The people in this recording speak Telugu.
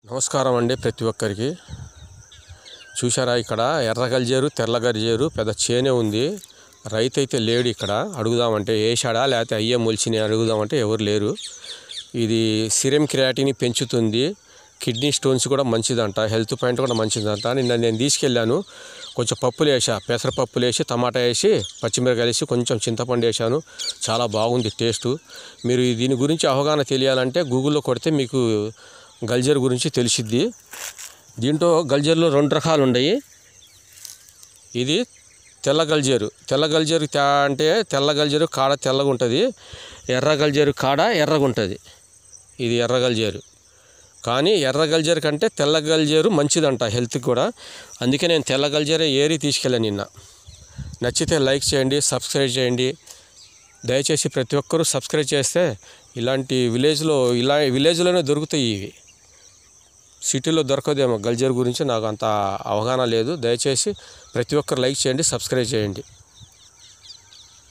నమస్కారం అండి ప్రతి ఒక్కరికి. చూశారా, ఇక్కడ ఎర్ర గల్జేరు తెల్ల గల్జేరు పెద్ద చేనే ఉంది. రైతు అయితే లేడు. ఇక్కడ అడుగుదామంటే వేసాడా లేకపోతే అయ్యే మొలిచినాయి అడుగుదామంటే ఎవరు లేరు. ఇది సిరం క్రియాటిని పెంచుతుంది, కిడ్నీ స్టోన్స్ కూడా మంచిదంట, హెల్త్ పాయింట్ కూడా మంచిదంట. నిన్న నేను తీసుకెళ్ళాను, కొంచెం పప్పులు వేసా, పెసరపప్పులు వేసి టమాటా వేసి పచ్చిమిరకాయలు వేసి కొంచెం చింతపండు వేసాను. చాలా బాగుంది టేస్టు. మీరు దీని గురించి అవగాహన తెలియాలంటే గూగుల్లో కొడితే మీకు గల్జేరు గురించి తెలిసిద్ది. దీంట్లో గల్జేరులో 2 రకాలు ఉన్నాయి. ఇది తెల్ల గల్జేరు. తెల్ల గల్జేరు అంటే తెల్ల గల్జేరు కాడ తెల్లగా ఉంటుంది, ఎర్ర గల్జేరు కాడ ఎర్రగా ఉంటుంది. ఇది ఎర్ర గల్జేరు. కానీ ఎర్ర గల్జేరు కంటే తెల్ల గల్జేరు మంచిదంట హెల్త్కి కూడా. అందుకే నేను తెల్ల గల్జేరే ఏరి తీసుకెళ్ళాను నిన్న. నచ్చితే లైక్ చేయండి, సబ్స్క్రైబ్ చేయండి. దయచేసి ప్రతి ఒక్కరూ సబ్స్క్రైబ్ చేస్తే ఇలాంటి విలేజ్లోనే దొరుకుతాయి ఇవి. సిటీలో దొరకదేమో. గల్జేరు గురించి నాకు అంత అవగాహన లేదు. దయచేసి ప్రతి ఒక్కరు లైక్ చేయండి, సబ్స్క్రైబ్ చేయండి.